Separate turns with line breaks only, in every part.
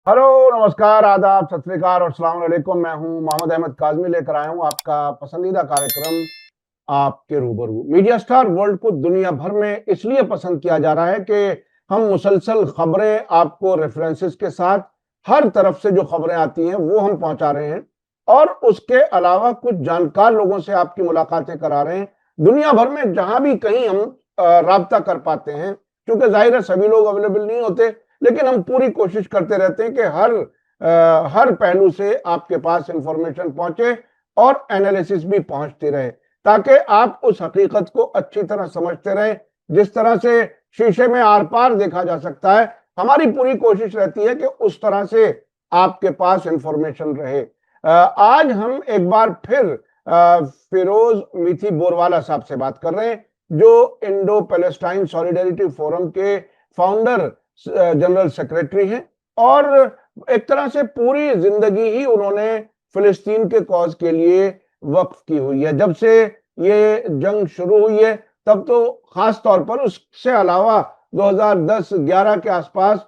Hello, नमस्कार, आदाब, सत श्री अकाल और अस्सलाम वालेकुम। मैं हूं मोहम्मद अहमद काज़मी, लेकर आया हूं आपका पसंदीदा कार्यक्रम आपके रूबरू। मीडिया स्टार वर्ल्ड को दुनिया भर में इसलिए पसंद किया जा रहा है कि हम मुसलसल खबरें आपको रेफरेंसेस के साथ हर तरफ से जो खबरें आती हैं वो हम पहुंचा रहे हैं, और उसके अलावा कुछ जानकार लोगों से आपकी मुलाकातें करा रहे हैं। दुनिया भर में जहां भी कहीं हम राब्ता कर पाते हैं, क्योंकि जाहिर है सभी लोग अवेलेबल नहीं होते, लेकिन हम पूरी कोशिश करते रहते हैं कि हर पहलू से आपके पास इंफॉर्मेशन पहुंचे और एनालिसिस भी पहुंचती रहे, ताकि आप उस हकीकत को अच्छी तरह समझते रहें। जिस तरह से शीशे में आर पार देखा जा सकता है, हमारी पूरी कोशिश रहती है कि उस तरह से आपके पास इंफॉर्मेशन रहे। आज हम एक बार फिर फिरोज मीठी बोरवाला साहब से बात कर रहे हैं, जो इंडो पैलेस्टाइन सॉलिडेरिटी फोरम के फाउंडर जनरल सेक्रेटरी हैं, और एक तरह से पूरी जिंदगी ही उन्होंने फिलिस्तीन के कॉज के लिए वक्फ की हुई है। जब से ये जंग शुरू हुई है तब तो खास तौर पर, उससे अलावा 2010-11 के आसपास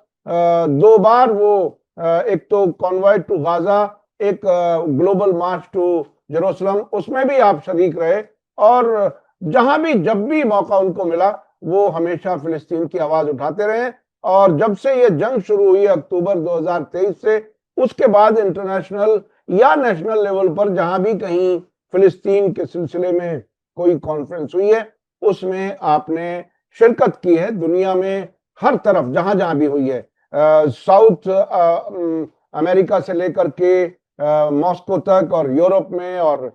दो बार वो एक तो कॉन्वॉय टू गाजा, एक ग्लोबल मार्च टू जेरूसलम, उसमें भी आप शरीक रहे, और जहां भी जब भी मौका उनको मिला वो हमेशा फिलिस्तीन की आवाज उठाते रहे। और जब से ये जंग शुरू हुई अक्टूबर 2023 से, उसके बाद इंटरनेशनल या नेशनल लेवल पर जहां भी कहीं फिलिस्तीन के सिलसिले में कोई कॉन्फ्रेंस हुई है, उसमें आपने शिरकत की है। दुनिया में हर तरफ जहां जहां भी हुई है, साउथ अमेरिका से लेकर के मॉस्को तक, और यूरोप में, और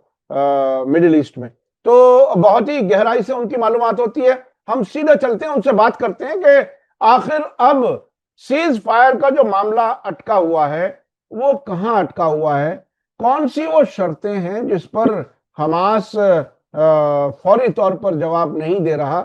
मिडिल ईस्ट में, तो बहुत ही गहराई से उनकी मालूमात होती है। हम सीधे चलते हैं, उनसे बात करते हैं कि आखिर अब सीज फायर का जो मामला अटका हुआ है वो कहां अटका हुआ है, कौन सी वो शर्तें हैं जिस पर हमास फौरी तौर पर जवाब नहीं दे रहा।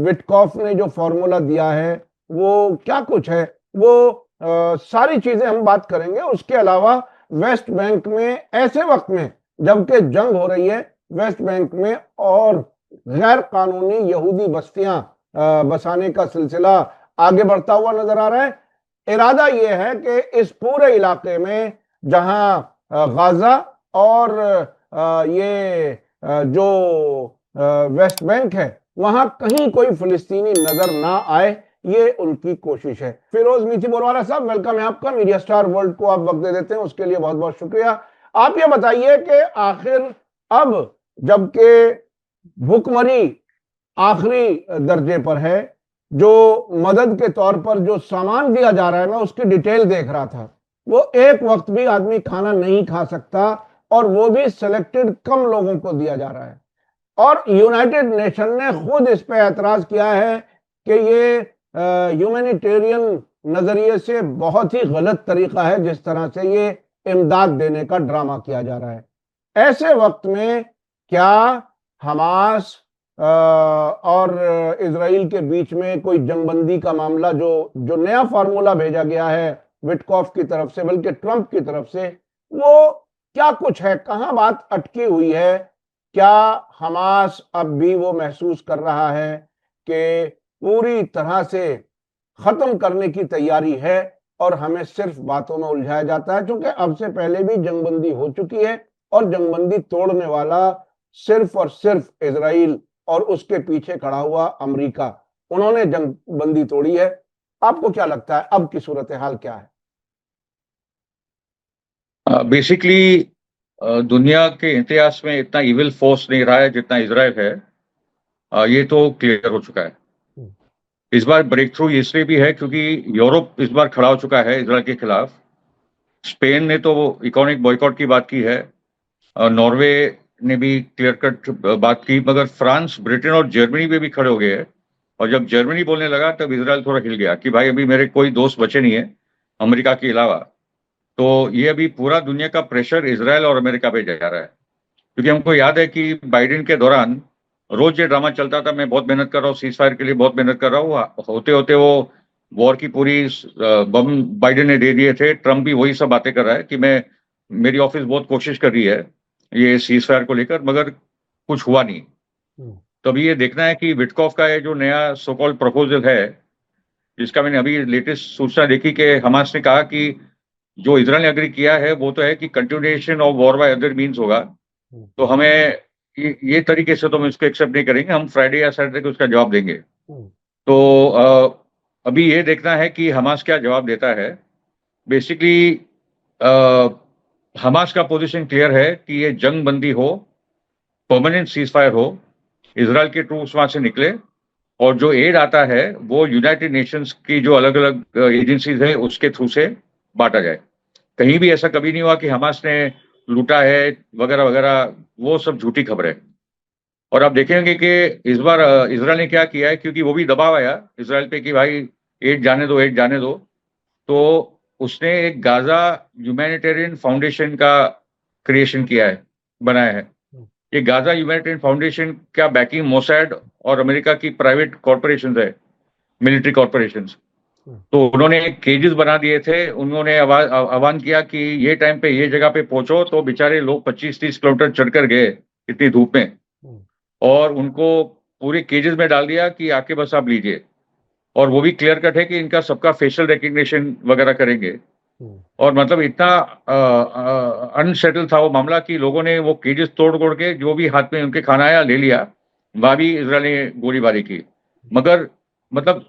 विटकॉफ ने जो फॉर्मूला दिया है वो क्या कुछ है, वो सारी चीजें हम बात करेंगे। उसके अलावा वेस्ट बैंक में ऐसे वक्त में जबकि जंग हो रही है, वेस्ट बैंक में और गैर कानूनी यहूदी बस्तियां बसाने का सिलसिला आगे बढ़ता हुआ नजर आ रहा है। इरादा यह है कि इस पूरे इलाके में जहां गाजा और ये जो वेस्ट बैंक है, वहां कहीं कोई फिलिस्तीनी नजर ना आए, ये उनकी कोशिश है। फिरोज मीठी बोरवाला साहब, वेलकम है आपका। मीडिया स्टार वर्ल्ड को आप वक्त दे देते हैं, उसके लिए बहुत बहुत शुक्रिया। आप ये बताइए कि आखिर अब जबकि भुखमरी आखिरी दर्जे पर है, जो मदद के तौर पर जो सामान दिया जा रहा है, मैं उसकी डिटेल देख रहा था, वो एक वक्त भी आदमी खाना नहीं खा सकता, और वो भी सिलेक्टेड कम लोगों को दिया जा रहा है। और यूनाइटेड नेशन ने खुद इस पे एतराज किया है कि ये ह्यूमैनिटेरियन नजरिए से बहुत ही गलत तरीका है जिस तरह से ये इमदाद देने का ड्रामा किया जा रहा है। ऐसे वक्त में क्या हमास और इसराइल के बीच में कोई जंगबंदी का मामला, जो जो नया फार्मूला भेजा गया है विटकॉफ की तरफ से, बल्कि ट्रंप की तरफ से, वो क्या कुछ है, कहां बात अटकी हुई है? क्या हमास अब भी वो महसूस कर रहा है कि पूरी तरह से खत्म करने की तैयारी है, और हमें सिर्फ बातों में उलझाया जाता है? क्योंकि अब से पहले भी जंगबंदी हो चुकी है, और जंगबंदी तोड़ने वाला सिर्फ और सिर्फ इजराइल और उसके पीछे खड़ा हुआ अमेरिका, उन्होंने जंगबंदी तोड़ी है। आपको क्या लगता है अब की सूरत हाल क्या है?
बेसिकली दुनिया के इतिहास में इतना इविल फोर्स नहीं रहा है जितना इसराइल है। ये तो क्लियर हो चुका है। इस बार ब्रेक थ्रू इसलिए भी है क्योंकि यूरोप इस बार खड़ा हो चुका है इसराइल के खिलाफ। स्पेन ने तो इकोनॉमिक बॉयकॉट की बात की है, नॉर्वे ने भी क्लियर कट बात की, मगर फ्रांस, ब्रिटेन और जर्मनी में भी खड़े हो गए हैं। और जब जर्मनी बोलने लगा तब इसराइल थोड़ा हिल गया कि भाई अभी मेरे कोई दोस्त बचे नहीं है अमेरिका के अलावा। तो ये अभी पूरा दुनिया का प्रेशर इसराइल और अमेरिका पे जा रहा है, क्योंकि हमको याद है कि बाइडेन के दौरान रोज ये ड्रामा चलता था, मैं बहुत मेहनत कर रहा हूँ, सीज फायर के लिए बहुत मेहनत कर रहा हूँ, होते होते वो वॉर की पूरी बम बाइडेन ने दे दिए थे। ट्रम्प भी वही सब बातें कर रहा है कि मेरी ऑफिस बहुत कोशिश कर रही है ये सीज फायर को लेकर, मगर कुछ हुआ नहीं। तो अभी ये देखना है कि विटकॉफ का ये जो नया सो कॉल्ड प्रपोजल है, जिसका मैंने अभी लेटेस्ट सूचना देखी कि हमास ने कहा कि जो इजराइल ने एग्री किया है वो तो है कि continuation of war by other means होगा। तो हमें ये तरीके से तो हम इसको एक्सेप्ट नहीं करेंगे, हम फ्राइडे या सैटरडे को उसका जवाब देंगे। तो अभी ये देखना है कि हमास क्या जवाब देता है। बेसिकली हमास का पोजीशन क्लियर है कि ये जंग बंदी हो, परमानेंट सीज फायर हो, इजराइल के ट्रूप्स वहां से निकले और जो एड आता है वो यूनाइटेड नेशंस की जो अलग अलग एजेंसीज है उसके थ्रू से बांटा जाए। कहीं भी ऐसा कभी नहीं हुआ कि हमास ने लूटा है वगैरह वगैरह, वो सब झूठी खबर है। और आप देखेंगे कि इस बार इजराइल ने क्या किया है, क्योंकि वो भी दबाव आया इजराइल पे कि भाई एड जाने दो, एड जाने दो। तो उसने एक गाजा ह्यूमैनिटेरियन फाउंडेशन का क्रिएशन किया है, बनाया है। ये गाजा ह्यूमैनिटेरियन फाउंडेशन क्या बैकिंग मोसैड और अमेरिका की प्राइवेट कॉर्पोरेशन है, मिलिट्री कॉर्पोरेशन। तो उन्होंने केजेस बना दिए थे, उन्होंने आह्वान किया कि ये टाइम पे ये जगह पे पहुंचो, तो बेचारे लोग 25-30 किलोमीटर चढ़कर गए इतनी धूप में, और उनको पूरे केजेस में डाल दिया कि आके बस आप लीजिए। और वो भी क्लियर कट है कि इनका सबका फेशियल रिकग्निशन वगैरह करेंगे। और मतलब इतना अनसेटल था वो मामला कि लोगों ने वो केजेस तोड़ तोड़ के जो भी हाथ में उनके खाना आया ले लिया। वहां भी इजराइल ने गोलीबारी की, मगर मतलब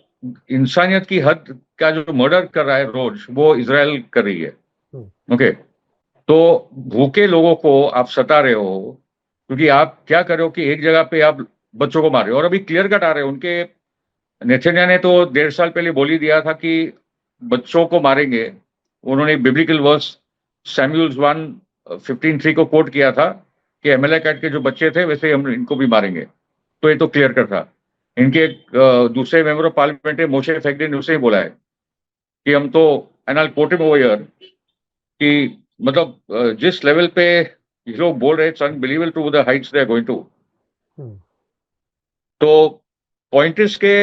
इंसानियत की हद का जो मर्डर कर रहा है रोज, वो इजराइल कर रही है। ओके, तो भूखे लोगों को आप सता रहे हो, क्योंकि आप क्या कर रहे हो कि एक जगह पे आप बच्चों को मार रहे हो। और अभी क्लियर कट आ रहे हो, उनके नेतन्याहू ने तो 1.5 साल पहले बोल ही दिया था कि बच्चों को मारेंगे। उन्होंने बिब्लिकल वर्स सैमुअल 1:15-3 को कोट किया था कि एमलेकाइट के जो बच्चे थे वैसे हम इनको भी मारेंगे। तो ये तो क्लियर कट था। इनके दूसरे मेंबर ऑफ पार्लियामेंट है मोशे फैगडे ने उसे ही बोला है कि हम तो, and I quote him over here, कि मतलब जिस लेवल पे ये लोग बोल रहे हैं, unbelievable to the heights they are going to. तो पॉइंट्स के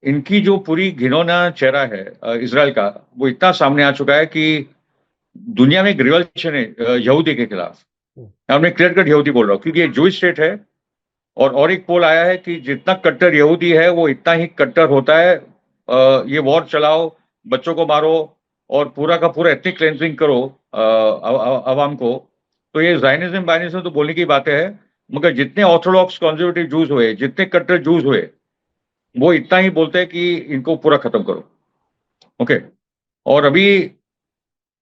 इनकी जो पूरी घिनौना चेहरा है इजराइल का, वो इतना सामने आ चुका है कि दुनिया में एक रिवॉल्यूशन है यहूदी के खिलाफ। मैं क्लियर कट यहूदी बोल रहा हूँ क्योंकि ये जूइश स्टेट है। और एक पोल आया है कि जितना कट्टर यहूदी है वो इतना ही कट्टर होता है। ये वॉर चलाओ, बच्चों को मारो और पूरा का पूरा एथनिक क्लेंजिंग करो अवाम को। तो ये जायनिज्म बायनिज्म तो बोलने की बातें है, मगर जितने ऑर्थोडॉक्स कंजर्वेटिव जूस हुए, जितने कट्टर जूस हुए, वो इतना ही बोलते हैं कि इनको पूरा खत्म करो। ओके, और अभी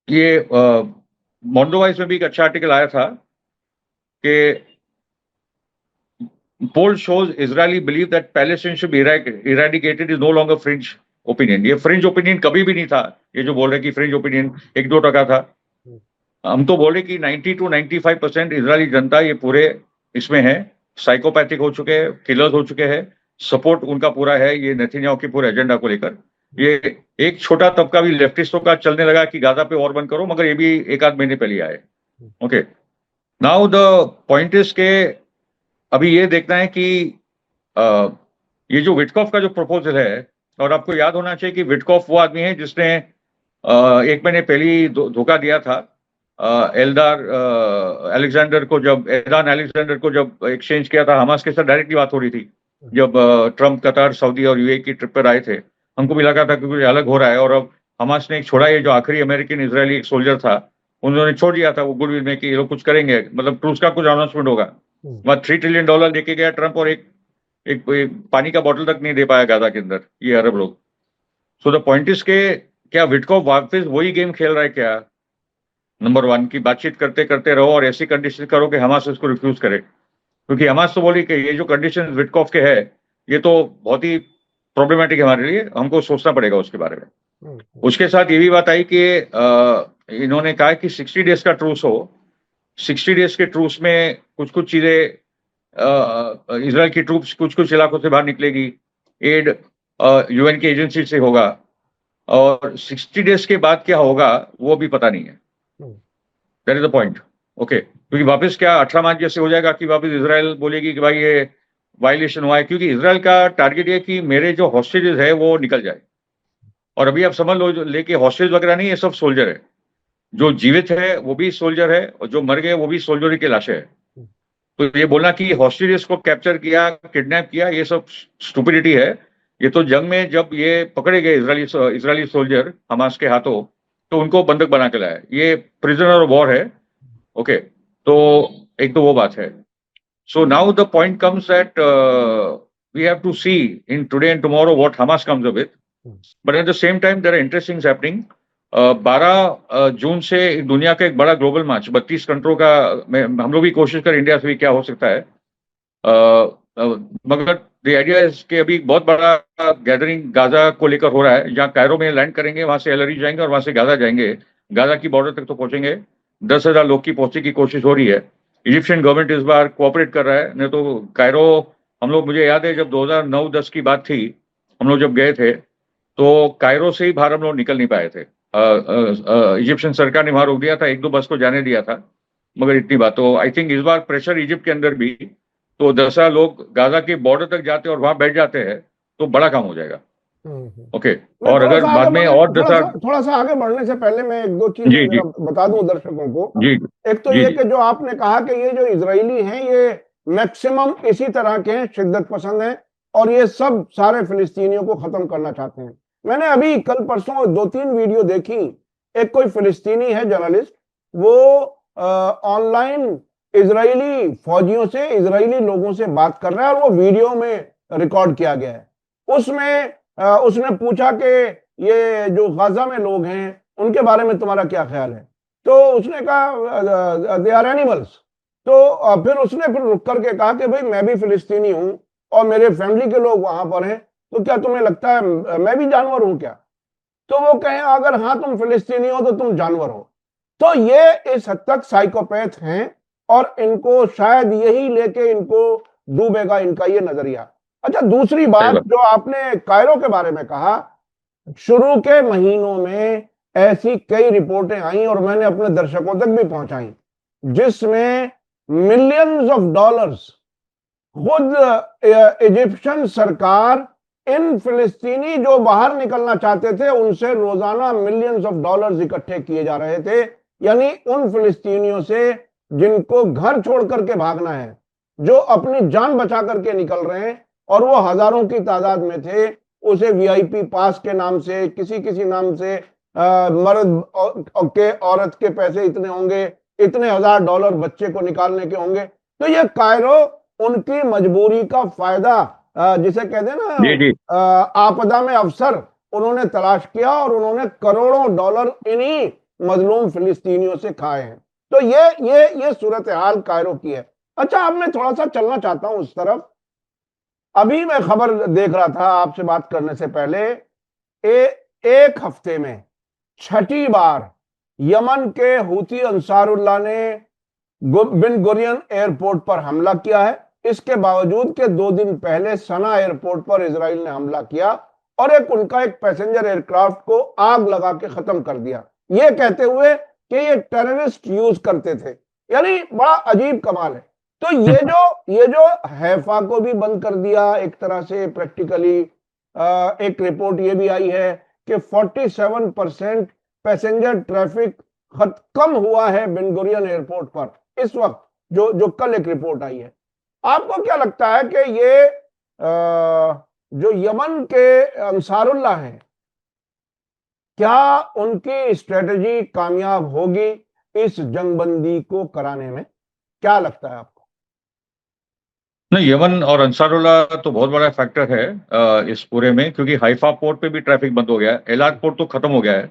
ये मोंडोवाइस में भी एक अच्छा आर्टिकल आया था कि poll shows Israeli believe that Palestine should be eradicated is no longer fringe opinion। ये फ्रिंज ओपिनियन कभी भी नहीं था। ये जो बोल रहे कि फ्रिंज ओपिनियन 1-2% था, हम तो बोले कि 90 to 95% इजरायली जनता ये पूरे इसमें है, साइकोपैथिक हो चुके हैं, किलर्स हो चुके हैं, सपोर्ट उनका पूरा है ये नेतन्याहू के पूरे एजेंडा को लेकर। ये एक छोटा तबका भी लेफ्टिस्टों का चलने लगा कि गाजा पे वॉर बंद करो, मगर ये भी 1-8 महीने पहले आए। Okay, now the point is के अभी ये देखना है कि ये जो विटकॉफ का जो प्रपोजल है, और आपको याद होना चाहिए कि विटकॉफ वो आदमी है जिसने 1 महीने पहले ही धोखा दिया था एल्दान अलेक्जेंडर को जब एक्सचेंज किया था। हमास के साथ डायरेक्टली बात हो रही थी जब ट्रंप कतर सऊदी और यूएई की ट्रिप पर आए थे। हमको भी लगा था कि कुछ अलग हो रहा है, और अब हमास ने छोड़ा, ये जो आखिरी अमेरिकन इजरायली एक सोल्जर था उन्होंने छोड़ दिया था वो गुडविल में कि ये लोग कुछ करेंगे, मतलब ट्रूस का कुछ अनाउंसमेंट होगा। वहां $3 ट्रिलियन लेके गया ट्रंप, और एक पानी का बोतल तक नहीं दे पाया गाजा के अंदर ये अरब लोग। सो द पॉइंट इज के क्या विटकॉफ वापस वही गेम खेल रहा है क्या? नंबर 1 की बातचीत करते करते रहो और ऐसी कंडीशन करो कि हमास उसको रिफ्यूज करे, क्योंकि हमास तो बोली कि ये जो कंडीशन विटकॉफ के है ये तो बहुत ही प्रॉब्लमेटिक है हमारे लिए, हमको सोचना पड़ेगा उसके बारे में। उसके साथ ये भी बात आई कि इन्होंने कहा कि 60 डेज का ट्रूस हो। 60 डेज के ट्रूस में कुछ कुछ चीजें, इजराइल की ट्रूप्स कुछ कुछ इलाकों से बाहर निकलेगी, एड यूएन की एजेंसी से होगा, और 60 डेज के बाद क्या होगा वो भी पता नहीं है। That is the point. Okay, क्योंकि वापस क्या 18 मार्च जैसे हो जाएगा कि वापस इजराइल बोलेगी कि भाई ये वायलेशन हुआ है, क्योंकि इजराइल का टारगेट है कि मेरे जो हॉस्टेजेस है वो निकल जाए। और अभी आप समझ लो, लेके हॉस्टेज वगैरह नहीं, ये सब सोल्जर है। जो जीवित है वो भी सोल्जर है, और जो मर गए वो भी सोल्जर की लाशें है। तो ये बोलना कि हॉस्टेजेस को कैप्चर किया, किडनैप किया, ये सब स्टुपिडिटी है। ये तो जंग में जब ये पकड़े गए इजरायली सोल्जर हमास के हाथों, तो उनको बंधक बना के लाया, ये प्रिजनर ऑफ वॉर है। ओके, तो एक तो वो बात है। So now the point comes that we have to see in today and tomorrow what Hamas comes up with, but at the same time there are interesting happening. 12 जून से दुनिया का एक बड़ा ग्लोबल मार्च 32 कंट्रों का, हम लोग भी कोशिश करें इंडिया से भी क्या हो सकता है, मगर द आइडिया इज कि अभी बहुत बड़ा गैदरिंग गाजा को लेकर हो रहा है, जहां कायरो में लैंड करेंगे, वहां से एलरी जाएंगे और वहां से गाजा जाएंगे, गाजा की बॉर्डर तक तो पहुंचेंगे। 10,000 लोग की पहुंचने की कोशिश हो रही है। इजिप्शियन गवर्नमेंट इस बार कोऑपरेट कर रहा है, नहीं तो कायरो, हम लोग, मुझे याद है जब 2009-10 की बात थी, हम लोग जब गए थे तो कायरो से ही बाहर हम लोग निकल नहीं पाए थे। इजिप्शियन सरकार ने वहां रोक दिया था, 1-2 बस को जाने दिया था, मगर इतनी बात। तो आई थिंक इस बार प्रेशर इजिप्ट के अंदर भी, तो 10,000 लोग गाजा के बॉर्डर तक जाते और वहां बैठ जाते हैं तो बड़ा काम हो जाएगा। ओके,
मैं
और अगर बाद में और 10,000,
थोड़ा सा आगे बढ़ने से पहले मैं एक दो चीजें
जी जी
जरा बता दूं दर्शकों को।
जी
एक तो
जी
ये
जी
कि जो आपने कहा कि ये जो इजरायली हैं ये मैक्सिमम इसी तरह के हैं, शिद्दत पसंद हैं, और ये सब सारे फिलिस्तीनियों को खत्म करना चाहते हैं। मैंने अभी कल परसों 2-3 वीडियो देखी। एक कोई फिलिस्तीनी है जर्नलिस्ट, वो ऑनलाइन इजरायली फौजियों से, इजरायली लोगों से बात कर रहा है, और वो वीडियो में रिकॉर्ड किया गया है। उसमें उसने पूछा कि ये जो गाजा में लोग हैं उनके बारे में तुम्हारा क्या ख्याल है, तो उसने कहा दे आर एनिमल्स। तो फिर उसने फिर रुक करके कहा कि भाई मैं भी फिलिस्तीनी हूं और मेरे फैमिली के लोग वहां पर हैं, तो क्या तुम्हें लगता है मैं भी जानवर हूं क्या? तो वो कहें अगर हाँ तुम फिलिस्तीनी हो तो तुम जानवर हो। तो ये इस हद तक साइकोपैथ हैं, और इनको शायद यही लेके इनको डूबेगा इनका ये नजरिया। अच्छा, दूसरी
सही
बात
बात।
जो आपने कायरो के बारे में कहा, शुरू के महीनों में ऐसी कई रिपोर्टें आई और मैंने अपने दर्शकों तक भी पहुंचाई, जिसमें मिलियंस ऑफ डॉलर्स खुद इजिप्शियन सरकार इन फिलिस्तीनी जो बाहर निकलना चाहते थे उनसे रोजाना मिलियंस ऑफ डॉलर्स इकट्ठे किए जा रहे थे। यानी उन फिलिस्तीनियों से जिनको घर छोड़ करके भागना है, जो अपनी जान बचा करके निकल रहे हैं, और वो हजारों की तादाद में थे, उसे वीआईपी पास के नाम से, किसी किसी नाम से, मर्द के औरत के पैसे इतने होंगे, इतने हजार डॉलर बच्चे को निकालने के होंगे। तो ये कायरो उनकी मजबूरी का फायदा, जिसे कहते हैं
जी जी
ना आपदा में अवसर, उन्होंने तलाश किया और उन्होंने करोड़ों डॉलर इन्हीं मजलूम फिलिस्तीनियों से खाए हैं। तो ये सूरत हाल कायरो की है। अच्छा, अब मैं थोड़ा सा चलना चाहता हूं उस तरफ। अभी मैं खबर देख रहा था आपसे बात करने से पहले, एक हफ्ते में 6ठी बार यमन के हूती अंसारुल्लाह ने बिन गुरियन एयरपोर्ट पर हमला किया है। इसके बावजूद कि 2 दिन पहले सना एयरपोर्ट पर इजराइल ने हमला किया और उनका एक पैसेंजर एयरक्राफ्ट को आग लगा के खत्म कर दिया, ये कहते हुए कि ये टेररिस्ट यूज करते थे। यानी बड़ा अजीब कमाल है। तो ये जो हैफा को भी बंद कर दिया एक तरह से प्रैक्टिकली। एक रिपोर्ट ये भी आई है कि 47% पैसेंजर ट्रैफिक कम हुआ है बिन गुरियन एयरपोर्ट पर इस वक्त, जो कल एक रिपोर्ट आई है। आपको क्या लगता है कि ये जो यमन के अंसारुल्लाह हैं, क्या उनकी स्ट्रेटजी कामयाब होगी इस जंगबंदी को कराने में? क्या लगता है आपको?
नहीं, यमन और अंसारुल्लाह तो बहुत बड़ा फैक्टर है इस पूरे में, क्योंकि हाइफा पोर्ट पे भी ट्रैफिक बंद हो गया है। एलाद पोर्ट तो खत्म हो गया है,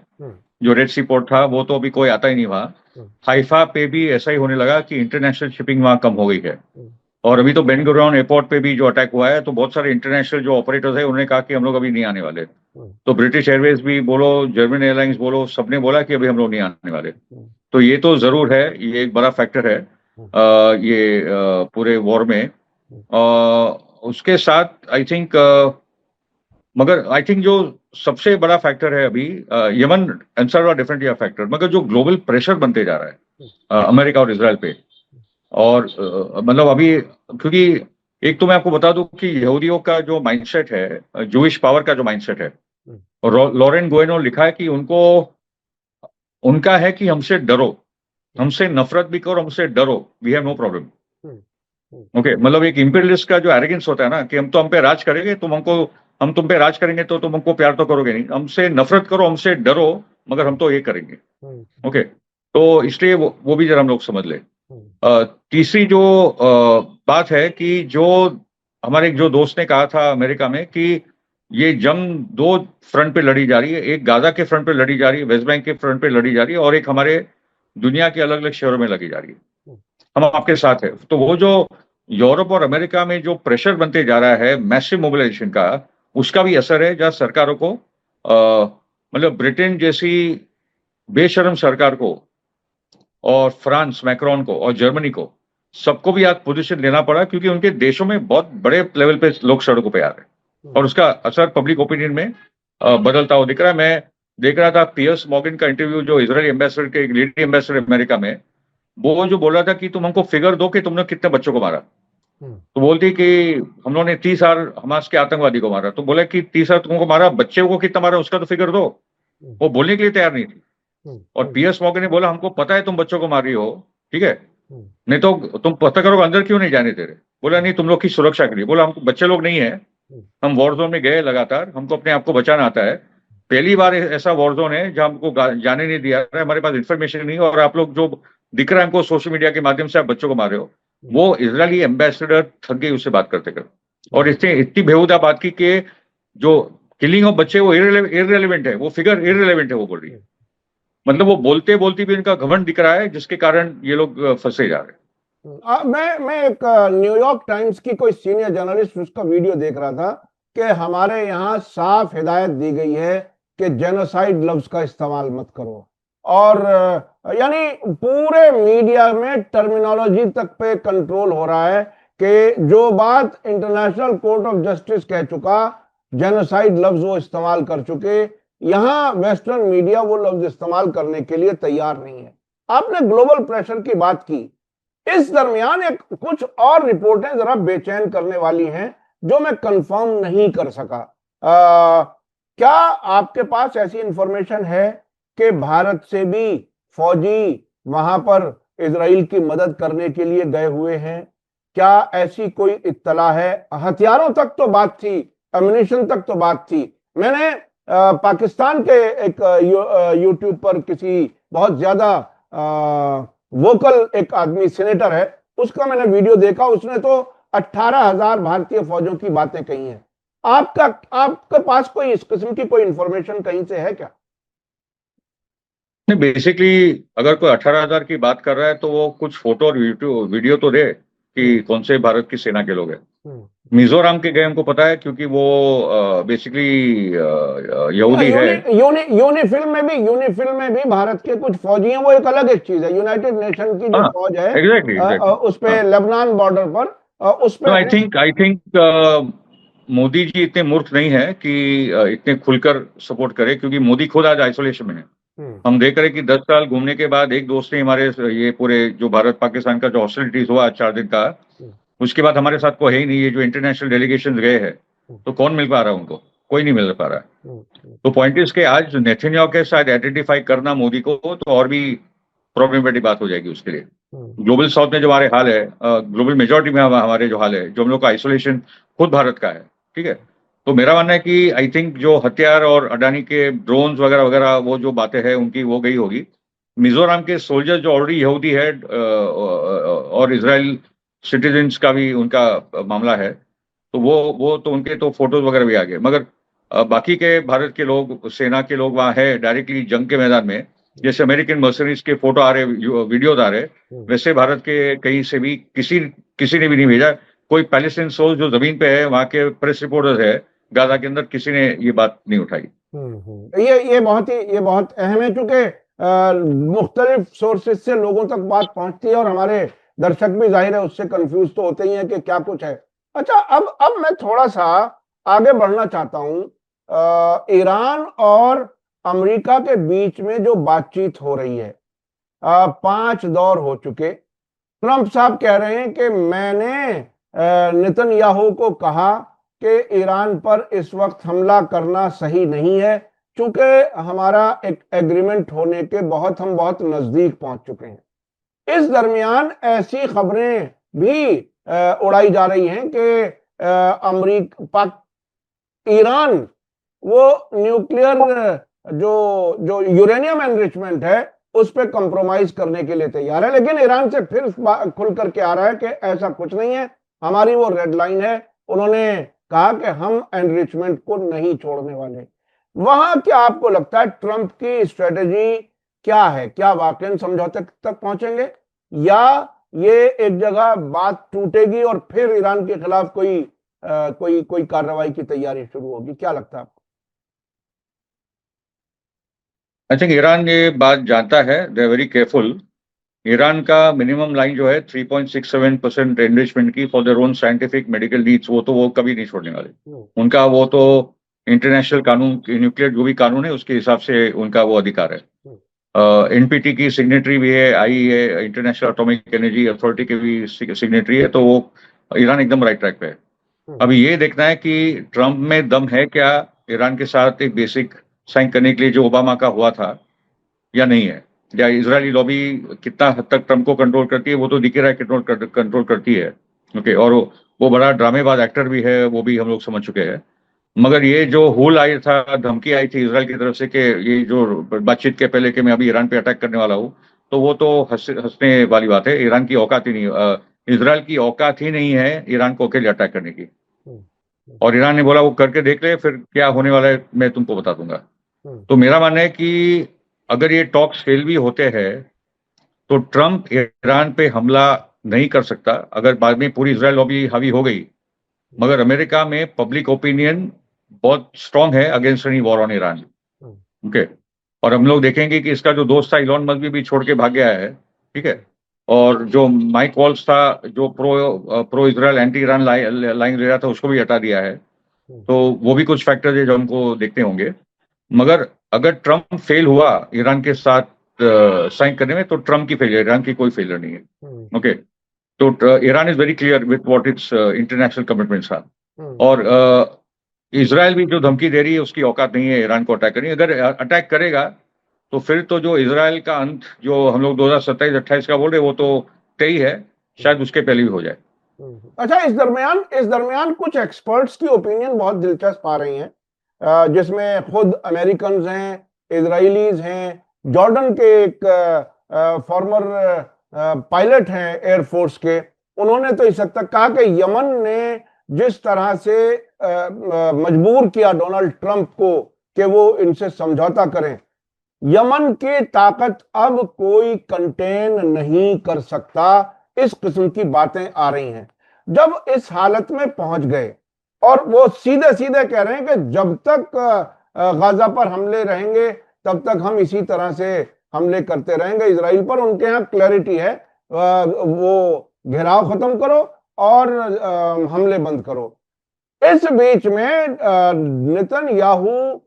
जो रेड सी पोर्ट था वो तो अभी कोई आता ही नहीं वहां। हाइफा पे भी ऐसा ही होने लगा कि इंटरनेशनल शिपिंग वहां कम हो गई है। और अभी तो बेन गुरियन एयरपोर्ट पे भी जो अटैक हुआ है, तो बहुत सारे इंटरनेशनल जो ऑपरेटर्स है उन्होंने कहा कि हम लोग अभी नहीं आने वाले। तो ब्रिटिश एयरवेज भी बोलो, जर्मन एयरलाइंस बोलो, सबने बोला कि अभी हम लोग नहीं आने वाले। तो ये तो जरूर है, ये एक बड़ा फैक्टर है पूरे वॉर में। उसके साथ आई थिंक, मगर आई थिंक जो सबसे बड़ा फैक्टर है अभी, यमन अंसारुल्लाह डेफिनेटली फैक्टर, मगर जो ग्लोबल प्रेशर बनते जा रहा है अमेरिका और इसराइल पे। और मतलब अभी, क्योंकि एक तो मैं आपको बता दूं कि यहूदियों का जो माइंडसेट है, जूइश पावर का जो माइंडसेट है, और लॉरेन गोएनो लिखा है कि उनका है कि हमसे डरो, हमसे नफरत भी करो, हमसे डरो, we have no problem. Okay, मतलब एक इंपीरियलिस्ट का जो एरोगेंस होता है ना, कि हम पे राज करेंगे, तुम हमको हम तुम पे राज करेंगे तो तुम हमको प्यार तो करोगे नहीं, हमसे नफरत करो, हमसे डरो, मगर हम तो ये करेंगे। ओके, तो इसलिए वो भी जरा हम लोग समझ ले। तीसरी जो बात है कि जो हमारे एक जो दोस्त ने कहा था अमेरिका में कि ये जंग दो फ्रंट पे लड़ी जा रही है, एक गाजा के फ्रंट पे लड़ी जा रही है, वेस्ट बैंक के फ्रंट पे लड़ी जा रही है, और एक हमारे दुनिया के अलग अलग शहरों में लड़ी जा रही है। हम आपके साथ है। तो वो जो यूरोप और अमेरिका में जो प्रेशर बनते जा रहा है मैसिव मोबिलाइजेशन का, उसका भी असर है, जहां सरकारों को मतलब ब्रिटेन जैसी बेशर्म सरकार को, और फ्रांस मैक्रोन को, और जर्मनी को, सबको भी आज पोजीशन लेना पड़ा, क्योंकि उनके देशों में बहुत बड़े लेवल पे लोग सड़कों पे आ रहे हैं, और उसका असर पब्लिक ओपिनियन में बदलता हुआ दिख रहा है। मैं देख रहा था पियर्स मॉर्गन का इंटरव्यू, जो इजरायली एम्बेसडर के, एक लेडी एम्बेसडर अमेरिका में, वो जो बोल रहा था कि तुम हमको फिगर दो कि तुमने कितने बच्चों को मारा। तो बोलती कि हम लोगों ने 30,000 हमास के आतंकवादी को मारा। तो बोला कि 30,000 तुमको मारा, बच्चे को कितना मारा उसका तो फिगर दो। वो बोलने के लिए तैयार नहीं थी। और पियर्स मॉर्गन ने बोला हमको पता है तुम बच्चों को मार रही हो, ठीक है, नहीं तो तुम पता करो अंदर क्यों नहीं जाने दे रहे। बोला नहीं, तुम लोग की सुरक्षा के लिए। बोला हमको बच्चे लोग नहीं है, हम वॉर जोन में गए लगातार, हमको अपने आप को बचाना आता है। पहली बार ऐसा वॉर जोन है जहां हमको जाने नहीं दिया है, हमारे पास इंफॉर्मेशन नहीं, और आप लोग जो दिख रहा है हमको सोशल मीडिया के माध्यम से आप बच्चों को मार रहे हो। वो इजरायली एम्बेसडर थक गई उससे बात करते करते, और इसने इतनी बेहुदा बात की कि जो किलिंग ऑफ बच्चे वो इररिलेवेंट है, वो फिगर इररिलेवेंट है, वो बोल रही है। मतलब वो बोलते बोलते भी इनका घमंड दिख रहा है, जिसके कारण ये लोग फंसे जा रहे हैं।
मैं एक न्यूयॉर्क टाइम्स की कोई सीनियर जर्नलिस्ट उसका वीडियो देख रहा था कि हमारे यहाँ साफ हिदायत दी गई है कि जेनोसाइड लफ्ज का इस्तेमाल मत करो, और यानी पूरे मीडिया में टर्मिनोलॉजी तक पे कंट्रोल हो रहा है कि जो बात इंटरनेशनल कोर्ट ऑफ जस्टिस कह चुका, जेनोसाइड लफ्ज वो इस्तेमाल कर चुके, यहाँ वेस्टर्न मीडिया वो लफ्ज इस्तेमाल करने के लिए तैयार नहीं है। आपने ग्लोबल प्रेशर की बात की, इस दरमियान एक कुछ और रिपोर्टें जरा बेचैन करने वाली हैं जो मैं कंफर्म नहीं कर सका। क्या आपके पास ऐसी इंफॉर्मेशन है कि भारत से भी फौजी वहां पर इजराइल की मदद करने के लिए गए हुए हैं? क्या ऐसी कोई इत्तला है? हथियारों तक तो बात थी, एम्युनिशन तक तो बात थी। मैंने पाकिस्तान के एक यूट्यूब पर किसी बहुत ज्यादा वोकल एक आदमी सेनेटर है, उसका मैंने वीडियो देखा, उसने तो 18,000 भारतीय फौजों की बातें कही हैं। आपके पास कोई इस किस्म की कोई इंफॉर्मेशन कहीं से है क्या?
नहीं, बेसिकली अगर कोई 18,000 की बात कर रहा है तो वो कुछ फोटो और वीडियो तो दे कि कौन से भारत की सेना के लोग हैं। मिजोरम के गए हमको पता है, क्योंकि वो बेसिकली यहूदी है।
यूनिफिल्म में भी भारत के कुछ फौजी हैं, वो एक अलग एक चीज है। यूनाइटेड नेशन की जो
हाँ,
फौज है,
एग्जैक्टली
उस पे
एग्जैक्टली।
लेबनान बॉर्डर पर उस पे
आई थिंक मोदी जी इतने मूर्ख नहीं है कि इतने खुलकर सपोर्ट करे, क्योंकि मोदी खुद आज आइसोलेशन में है। हम देख रहे हैं कि 10 साल घूमने के बाद एक दोस्त ने हमारे ये पूरे जो भारत पाकिस्तान का जो हॉस्टिलिटीज हुआ 4 दिन का, उसके बाद हमारे साथ कोई है ही नहीं। ये जो इंटरनेशनल डेलीगेशन गए हैं, तो कौन मिल पा रहा है उनको? कोई नहीं मिल पा रहा है। तो पॉइंट इज के आज नेथन्याहू के साथ आइडेंटिफाई करना मोदी को तो और भी प्रॉब्लमेटिक बात हो जाएगी उसके लिए। ग्लोबल साउथ में जो हमारे हाल है, ग्लोबल मेजोरिटी में हमारे जो हाल है, जो हम लोग का आइसोलेशन खुद भारत का है, ठीक है। तो मेरा मानना है कि आई थिंक जो हथियार और अडानी के ड्रोन्स वगैरह वगैरह वो जो बातें हैं उनकी वो गई होगी। मिजोरम के सोल्जर जो ऑलरेडी यहूदी है और इजराइल सिटीजन्स का भी उनका मामला है, तो वो तो उनके तो फोटोज वगैरह भी आ गए। मगर बाकी के भारत के लोग, सेना के लोग वहां है डायरेक्टली जंग के मैदान में। जैसे अमेरिकन मर्सनरीज के फोटो आ रहे, वीडियोज आ रहे, वैसे भारत के कहीं से भी किसी किसी ने भी नहीं भेजा। कोई पैलेस्टाइन सोल्स जो जमीन पे है, वहां के प्रेस रिपोर्टर्स है गाजा के अंदर, किसी ने ये बात नहीं उठाई।
ये बहुत अहम है, क्योंकि मुख्तलिफ सोर्सेज से लोगों तक बात पहुंचती है, और हमारे दर्शक भी जाहिर है उससे कंफ्यूज तो होते ही हैं कि क्या कुछ है। अच्छा, अब मैं थोड़ा सा आगे बढ़ना चाहता हूं। ईरान और अमेरिका के बीच में जो बातचीत हो रही है, 5 दौर हो चुके। ट्रंप साहब कह रहे हैं कि मैंने नेतन्याहू को कहा कि ईरान पर इस वक्त हमला करना सही नहीं है, क्योंकि हमारा एक एग्रीमेंट होने के हम बहुत नजदीक पहुंच चुके हैं। इस दरमियान ऐसी खबरें भी उड़ाई जा रही हैं कि अमेरिका ईरान वो न्यूक्लियर जो जो यूरेनियम एनरिचमेंट है उस पर कंप्रोमाइज करने के लिए तैयार है, लेकिन ईरान से फिर खुल करके आ रहा है कि ऐसा कुछ नहीं है, हमारी वो रेड लाइन है। उन्होंने कहा कि हम एनरिचमेंट को नहीं छोड़ने वाले। वहां क्या आपको लगता है ट्रंप की स्ट्रेटेजी क्या है? क्या वाकई समझौते तक पहुंचेंगे या ये एक जगह बात टूटेगी और फिर ईरान के खिलाफ कोई कार्रवाई की तैयारी शुरू होगी? क्या लगता है आपको?
आई थिंक ईरान ये बात जानता है, they are very careful. Iran का मिनिमम लाइन जो है 3.67% एनरिचमेंट की for their own scientific medical needs, वो कभी नहीं छोड़ने वाले। उनका वो तो इंटरनेशनल कानून, न्यूक्लियर जो भी कानून है उसके हिसाब से उनका वो अधिकार है। एनपीटी की सिग्नेटरी भी है, IEA international atomic energy authority की भी सिग्नेटरी है, तो वो ईरान एकदम राइट ट्रैक पे है। अभी ये देखना है कि ट्रंप में दम है क्या ईरान के साथ एक बेसिक साइन करने के लिए जो ओबामा का हुआ था, या नहीं है, या इजरायली लॉबी कितना हद तक ट्रंप को कंट्रोल करती है, वो तो दिख रहा है कंट्रोल करती है। ओके, और वो बड़ा ड्रामेबाज एक्टर भी है, वो भी हम लोग समझ चुके हैं। मगर ये जो हुल आई था, धमकी आई थी इजराइल की तरफ से कि ये जो बातचीत के पहले कि मैं अभी ईरान पे अटैक करने वाला हूँ, तो वो तो हंसने वाली बात है। ईरान की औकात ही नहीं, इजराइल की औकात ही नहीं है ईरान को अकेले अटैक करने की। और ईरान ने बोला वो करके देख ले, फिर क्या होने वाला है मैं तुमको बता दूंगा। तो मेरा मानना है कि अगर ये टॉक्स फेल भी होते हैं तो ट्रंप ईरान पे हमला नहीं कर सकता अगर बाद में पूरी इजराइल लॉबी हावी हो गई। मगर अमेरिका में पब्लिक ओपिनियन बहुत स्ट्रांग है against any war on Iran. Okay, और हम लोग देखेंगे कि इसका जो दोस्त था इलॉन मस्क भी छोड़ के भाग गया है, ठीक है। और जो माइक वॉल्स था जो pro Israel anti Iran line ले रहा था, उसको भी हटा दिया है। तो वो भी कुछ फैक्टर्स है जो हमको देखते होंगे। मगर अगर ट्रंप फेल हुआ ईरान के साथ साइन करने में, तो ट्रंप की फेलियर, ईरान की कोई फेलियर नहीं है। ओके, तो Iran is very clear with what its international commitments are. और इजराइल भी जो धमकी दे रही है उसकी औकात नहीं है ईरान को अटैक करनी। अगर अटैक करेगा तो फिर तो जो इजराइल का अंत जो हम लोग 2027-28 का बोल रहे, वो तो तय है, शायद उसके पहले भी हो जाए।
अच्छा, इस दरमियान कुछ एक्सपर्ट्स की ओपिनियन बहुत दिलचस्प आ रही हैं, जिसमें खुद अमेरिकन हैं, इजरायलीज हैं, जॉर्डन के एक फॉर्मर पायलट हैं एयरफोर्स के। उन्होंने तो इस हद तक कहा कि यमन ने जिस तरह से मजबूर किया डोनाल्ड ट्रंप को कि वो इनसे समझौता करें, यमन की ताकत अब कोई कंटेन नहीं कर सकता, इस किस्म की बातें आ रही हैं। जब इस हालत में पहुंच गए और वो सीधे सीधे कह रहे हैं कि जब तक गाजा पर हमले रहेंगे तब तक हम इसी तरह से हमले करते रहेंगे इजराइल पर। उनके यहाँ क्लैरिटी है, वो घेराव खत्म करो और हमले बंद करो। इस बीच में नेतन्याहू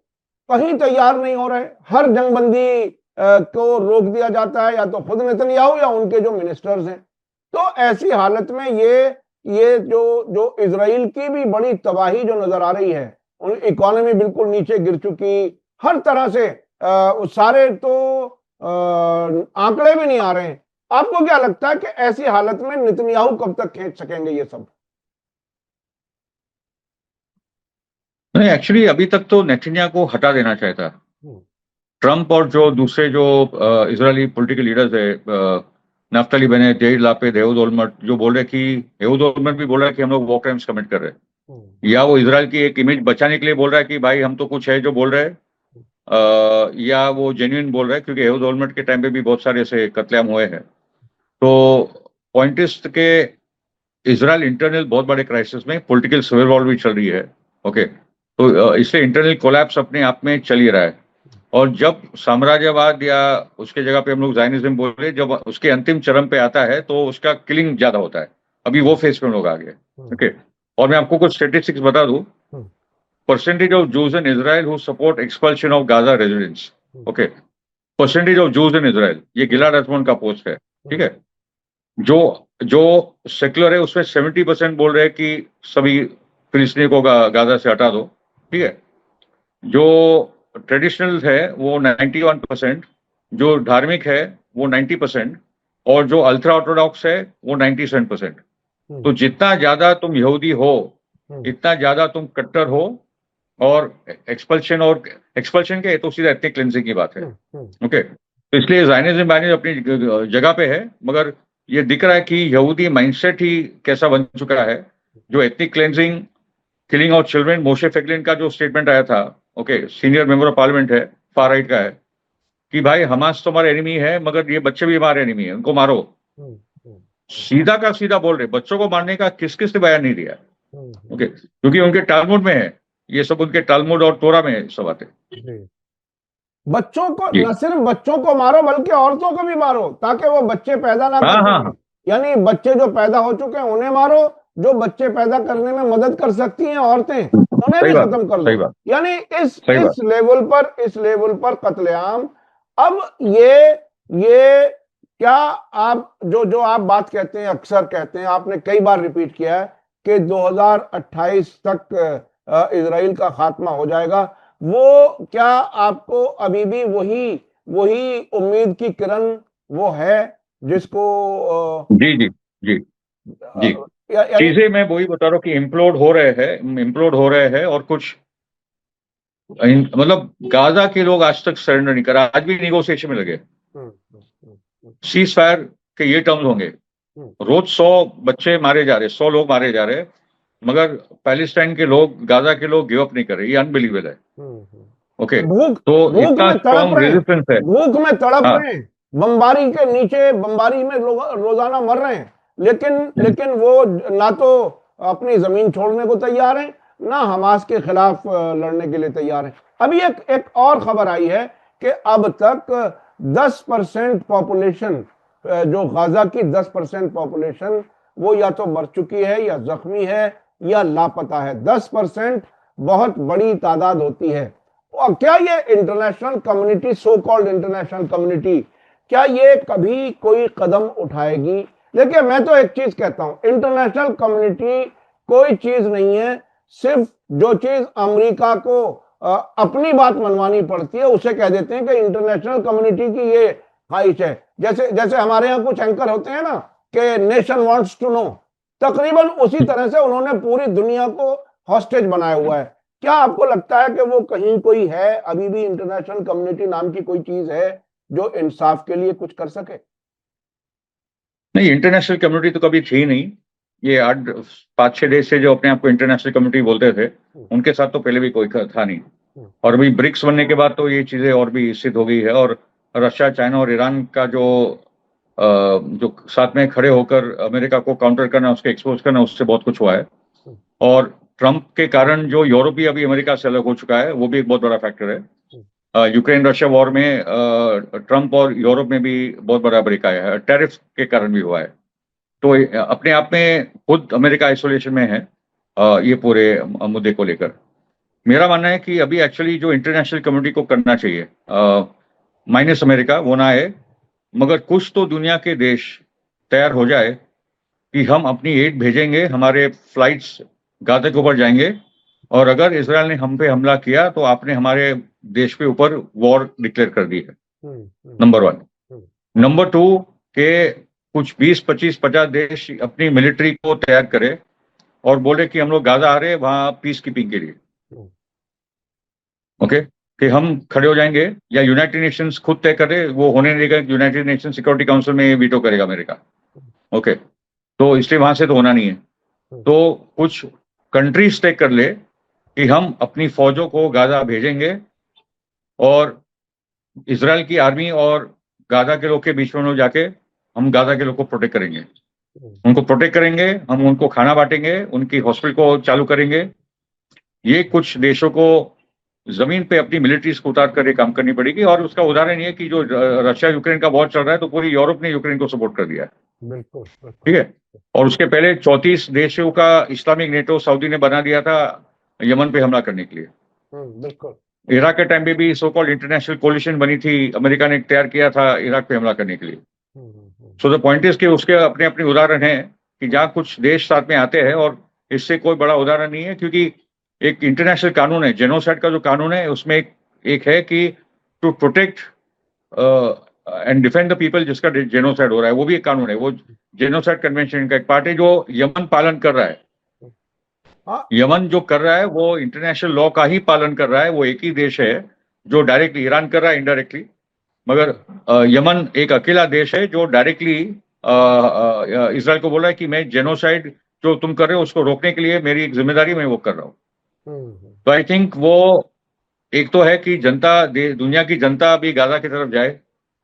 कहीं तैयार नहीं हो रहे। हर जंगबंदी को रोक दिया जाता है, या तो खुद नेतन्याहू या उनके जो मिनिस्टर्स हैं। तो ऐसी हालत में ये जो इजराइल की भी बड़ी तबाही जो नजर आ रही है, उन इकोनॉमी बिल्कुल नीचे गिर चुकी, हर तरह से सारे तो आंकड़े भी नहीं आ रहे हैं। आपको क्या लगता है कि ऐसी हालत में नेतन्याहू कब तक खींच सकेंगे ये सब?
नहीं, एक्चुअली अभी तक तो नेतन्याहू को हटा देना चाहिए था। ट्रंप और जो दूसरे जो इजरायली पॉलिटिकल लीडर्स है, Naftali Bennett, Yair Lapid, Ehud Olmert, जो बोल रहे कि एहूद ओलमर्ट भी बोल रहा है कि हम लोग वॉर क्राइम्स कमिट कर रहे हैं, या वो इजराइल की एक इमेज बचाने के लिए बोल रहा है कि भाई हम तो कुछ है जो बोल रहे हैं, या वो जेन्युइन बोल रहा है, क्योंकि एहूद ओलमर्ट के टाइम पे भी बहुत सारे ऐसे कत्लेआम हुए हैं। तो पॉइंटिस्ट के इजराइल इंटरनल बहुत बड़े क्राइसिस में, पॉलिटिकल सिविल वॉर भी चल रही है। ओके, तो इसलिए इंटरनल कोलैप्स अपने आप में चल ही रहा है। और जब साम्राज्यवाद या उसके जगह पे हम लोग ज़ायनिज्म बोले, जब उसके अंतिम चरम पे आता है तो उसका किलिंग ज्यादा होता है। अभी वो फेज पे हम लोग आ गए। ओके, और मैं आपको कुछ स्टेटिस्टिक्स बता दूं। Percentage of Jews in Israel who support expulsion of Gaza residents. Okay, percentage of Jews in Israel, ये गिलाड एडमंड का पोस्ट है, ठीक है। जो सेक्युलर है उसमें 70% बोल रहे हैं कि सभी फिलिस्तीनियों को गाजा से हटा दो, ठीक है। जो ट्रेडिशनल है वो 91%, जो धार्मिक है वो 90%, और जो अल्ट्रा ऑर्थोडॉक्स है वो 97%। तो जितना ज्यादा तुम यहूदी हो, इतना ज्यादा तुम कट्टर हो, और एक्सपल्शन के तो सीधा एथनिक क्लिंजिंग की बात है। ओके, तो इसलिए ज़ायनिज़्म अपनी जगह पे है, मगर ये दिख रहा है कि यहूदी माइंडसेट ही कैसा बन चुका है, जो ethnic cleansing, killing of children, Moshe Feiglin का जो स्टेटमेंट आया था, okay, senior member of parliament है, फार राइट का है, कि भाई हमास तो हमारा एनिमी है, मगर ये बच्चे भी हमारे एनिमी है, उनको मारो। सीधा का सीधा बोल रहे, बच्चों को मारने का किस किस ने बयान नहीं दिया। ओके, क्योंकि उनके टालमुड में है ये सब, उनके टालमुड और तोरा में सब बातें।
बच्चों को, न सिर्फ बच्चों को मारो बल्कि औरतों को भी मारो, ताकि वो बच्चे पैदा ना कर सकें। यानी बच्चे जो पैदा हो चुके हैं उन्हें मारो, जो बच्चे पैदा करने में मदद कर सकती हैं औरतें, उन्हें भी खत्म कर दो। यानी इस लेवल पर कत्लेआम। अब ये क्या आप जो आप बात कहते हैं, अक्सर कहते हैं, आपने कई बार रिपीट किया है कि 2028 तक इजराइल का खात्मा हो जाएगा, वो क्या आपको अभी भी वही उम्मीद की किरण वो है जिसको
जी जी जी जी चीजें मैं वही बता रहा हूँ कि इम्प्लोड हो रहे हैं और कुछ मतलब गाजा के लोग आज तक सरेंडर नहीं करा, आज भी निगोशिएशन में लगे। सीज फायर के ये टर्म्स होंगे, रोज 100 बच्चे मारे जा रहे, 100 लोग मारे जा रहे, मगर पैलेस्टाइन के लोग, गाजा के लोग गिव अप नहीं कर रहे। ये अनबिलीवेबल है। ओके, तो इतना स्ट्रॉन्ग रेजिस्टेंस है,
भूख में तड़प रहे हैं, बमबारी के नीचे, बमबारी में रोजाना मर रहे हैं, लेकिन वो ना तो अपनी जमीन छोड़ने को तैयार है, ना हमास के खिलाफ लड़ने के लिए तैयार है। अभी एक और खबर आई है कि अब तक 10% पॉपुलेशन, जो गाजा की 10% पॉपुलेशन, वो या तो मर चुकी है या जख्मी है या लापता है। 10% बहुत बड़ी तादाद होती है। और क्या ये international community, so called international community, क्या ये कभी कोई कदम उठाएगी? देखिए, मैं तो एक चीज कहता हूं, इंटरनेशनल कम्युनिटी कोई चीज नहीं है। सिर्फ जो चीज अमेरिका को अपनी बात मनवानी पड़ती है, उसे कह देते हैं कि इंटरनेशनल कम्युनिटी की ये ख्वाहिश है। जैसे हमारे यहाँ कुछ एंकर होते हैं ना कि नेशन वांट्स टू नो, तकरीबन उसी तरह से उन्होंने पूरी दुनिया को हॉस्टेज बनाया हुआ है। क्या आपको लगता है कि वो कहीं कोई है, अभी भी इंटरनेशनल कम्युनिटी नाम की कोई चीज है जो इंसाफ के लिए कुछ कर सके?
नहीं, इंटरनेशनल कम्युनिटी तो कभी थी नहीं। ये 5-6 देश से जो अपने आप को इंटरनेशनल कम्युनिटी बोलते थे, उनके साथ तो पहले भी कोई था नहीं। और अभी ब्रिक्स बनने के बाद तो ये चीजें और भी स्थित हो गई है, और रशिया, चाइना और ईरान का जो साथ में खड़े होकर अमेरिका को काउंटर करना, उसके एक्सपोज करना, उससे बहुत कुछ हुआ है। और ट्रंप के कारण जो यूरोप भी अभी अमेरिका से अलग हो चुका है, वो भी एक बहुत बड़ा फैक्टर है। यूक्रेन रशिया वॉर में ट्रंप और यूरोप में भी बहुत बड़ा ब्रेक आया है, टैरिफ के कारण भी हुआ है। तो अपने आप में खुद अमेरिका आइसोलेशन में है ये पूरे मुद्दे को लेकर। मेरा मानना है कि अभी एक्चुअली जो इंटरनेशनल कम्युनिटी को करना चाहिए, माइनस अमेरिका, वो ना है, मगर कुछ तो दुनिया के देश तैयार हो जाए कि हम अपनी एड भेजेंगे, हमारे फ्लाइट्स गाजा के ऊपर जाएंगे, और अगर इसराइल ने हम पे हमला किया तो आपने हमारे देश पे ऊपर वॉर डिक्लेयर कर दी है। नंबर 1। नंबर 2 के कुछ 20, 25, 50 देश अपनी मिलिट्री को तैयार करे और बोले कि हम लोग गाजा आ रहे हैं वहां पीस कीपिंग के लिए। ओके, कि हम खड़े हो जाएंगे, या यूनाइटेड नेशंस खुद तय करे, वो होने नहीं देगा, यूनाइटेड नेशन सिक्योरिटी काउंसिल में वीटो करेगा अमेरिका। ओके, तो इसलिए वहां से तो होना नहीं है। तो कुछ कंट्रीज तय कर ले कि हम अपनी फौजों को गाजा भेजेंगे, और इजराइल की आर्मी और गाजा के लोग के बीच में जाके हम गाजा के लोग को प्रोटेक्ट करेंगे, उनको प्रोटेक्ट करेंगे, हम उनको खाना बांटेंगे, उनकी हॉस्पिटल को चालू करेंगे। ये कुछ देशों को जमीन पे अपनी मिलिट्रीज को उतार कर ये काम करनी पड़ेगी। और उसका उदाहरण ये कि जो रशिया यूक्रेन का वॉर चल रहा है, तो पूरी यूरोप ने यूक्रेन को सपोर्ट कर दिया है।
बिल्कुल,
ठीक है। और उसके पहले 34 देशों का इस्लामिक नेटो सऊदी ने बना दिया था यमन पे हमला करने के लिए।
बिल्कुल।
इराक के टाइम पे भी सो कॉल्ड इंटरनेशनल कोलिशन बनी थी, अमेरिका ने तैयार किया था इराक पे हमला करने के लिए। सो द पॉइंट इज कि उसके अपने अपने उदाहरण हैं कि जहां कुछ देश साथ में आते हैं, और इससे कोई बड़ा उदाहरण नहीं है, क्योंकि एक इंटरनेशनल कानून है, जेनोसाइड का जो कानून है, उसमें एक है कि to protect and defend the people, जिसका जेनोसाइड हो रहा है, वो भी एक कानून है। वो जेनोसाइड कन्वेंशन का एक पार्ट है जो यमन पालन कर रहा है।
हाँ,
यमन जो कर रहा है वो इंटरनेशनल लॉ का ही पालन कर रहा है। वो एक ही देश है जो डायरेक्टली ईरान कर रहा है इनडायरेक्टली, मगर यमन एक अकेला देश है जो डायरेक्टली इसराइल को बोला है कि मैं जेनोसाइड जो तुम कर रहे हो उसको रोकने के लिए मेरी एक जिम्मेदारी मैं वो कर रहा हूँ। तो आई थिंक वो एक तो है कि दुनिया की जनता अभी गाजा की तरफ जाए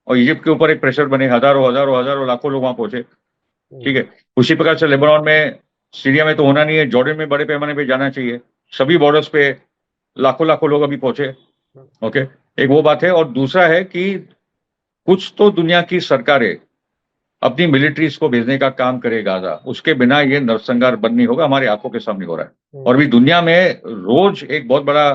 और इजिप्ट के ऊपर एक प्रेशर बने, हजारों हजारों हजारों लाखों लोग वहां पहुंचे, ठीक है। उसी प्रकार से लेबनान में, सीरिया में तो होना नहीं है, जॉर्डन में बड़े पैमाने पे जाना चाहिए, सभी बॉर्डर्स पे लाखों लाखों लोग अभी पहुंचे। ओके, एक वो बात है। और दूसरा है कि कुछ तो दुनिया की सरकारें अपनी मिलिट्रीज को भेजने का काम करे गाजा, उसके बिना ये नरसंहार बंद नहीं होगा। हमारी आंखों के सामने हो रहा है और भी दुनिया में रोज एक बहुत बड़ा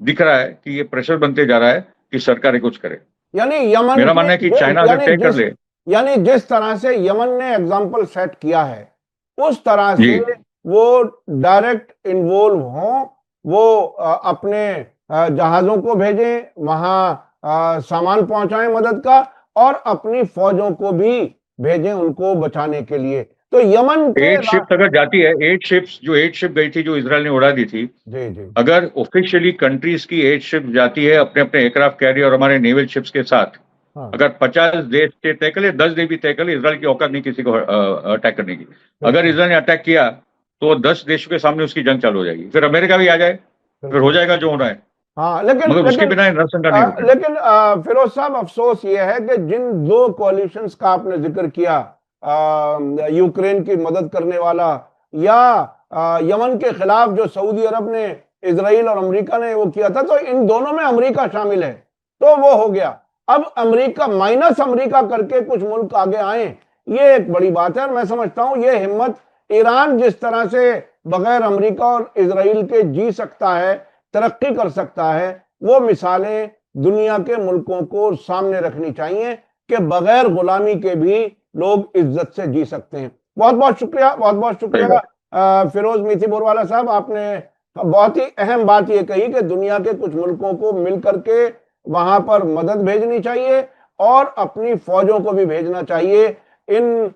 दिख रहा है कि ये प्रेशर बनते जा रहा है कि सरकारें कुछ करे।
यानी यमन
मेरा मानना है कि चाइना अगर तय कर ले,
यानी जिस तरह से यमन ने एग्जाम्पल सेट किया है उस तरह
जी,
से वो डायरेक्ट इन्वॉल्व हों, वो अपने जहाजों को भेजें, वहां सामान पहुंचाएं मदद का, और अपनी फौजों को भी भेजें उनको बचाने के लिए। तो यमन के
8 शिप्स अगर जाती है, 8 शिप्स, जो 8 शिप गई थी जो इजराइल ने उड़ा दी थी,
जी जी,
अगर ऑफिशियली कंट्रीज की 8 शिप जाती है अपने अपने एयरक्राफ्ट कैरियर और हमारे नेवल शिप्स के साथ,
हाँ,
अगर 50 देश से तय कर ले, 10 देश भी तय कर ले, इजराइल की औकात नहीं किसी को अटैक करने की। अगर इजराइल ने अटैक किया तो 10 देशों के सामने उसकी जंग चालू हो जाएगी, फिर अमेरिका भी आ जाए, फिर हो जाएगा जो होना है।
हाँ, लेकिन
मगर उसके
लेकिन
बिना नरसंहार नहीं होगा।
लेकिन फिरोज साहब, अफसोस ये है कि जिन दो कोalitions का आपने जिक्र किया, यूक्रेन की मदद करने वाला या यमन के खिलाफ जो सऊदी अरब ने, इजराइल और अमेरिका ने वो किया था, तो इन दोनों में अमेरिका शामिल है, तो वो हो गया। अब अमेरिका माइनस अमेरिका करके कुछ मुल्क आगे आए, ये एक बड़ी बात है। और मैं समझता हूं ये हिम्मत, ईरान जिस तरह से बगैर अमेरिका और इजराइल के जी सकता है, तरक्की कर सकता है, वो मिसालें दुनिया के मुल्कों को सामने रखनी चाहिए कि बगैर गुलामी के भी लोग इज्जत से जी सकते हैं। बहुत बहुत शुक्रिया, बहुत बहुत शुक्रिया फिरोज मीठी बोरवाला साहब, आपने बहुत ही अहम बात ये कही कि दुनिया के कुछ मुल्कों को मिलकर के वहां पर मदद भेजनी चाहिए और अपनी फौजों को भी भेजना चाहिए इन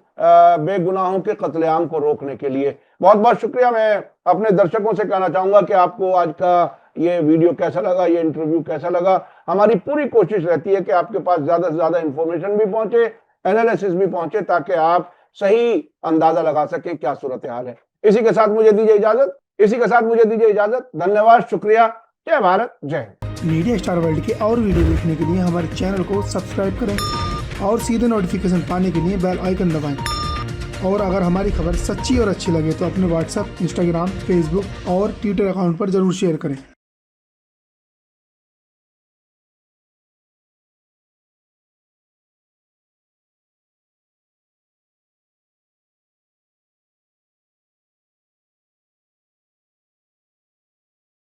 बेगुनाहों के कत्लेआम को रोकने के लिए। बहुत बहुत शुक्रिया। मैं अपने दर्शकों से कहना चाहूंगा कि आपको आज का ये वीडियो कैसा लगा, ये इंटरव्यू कैसा लगा। हमारी पूरी कोशिश रहती है कि आपके पास ज्यादा से ज्यादा इंफॉर्मेशन भी पहुंचे, एनालिसिस भी पहुंचे, ताकि आप सही अंदाजा लगा सकें क्या सूरत हाल है। इसी के साथ मुझे दीजिए इजाजत। धन्यवाद, शुक्रिया। जय भारत, जय हिंद।
मीडिया स्टार वर्ल्ड के और वीडियो देखने के लिए हमारे चैनल को सब्सक्राइब करें और सीधे नोटिफिकेशन पाने के लिए बेल आइकन दबाएं। और अगर हमारी खबर सच्ची और अच्छी लगे तो अपने व्हाट्सएप, इंस्टाग्राम, फेसबुक और ट्विटर अकाउंट पर जरूर शेयर करें।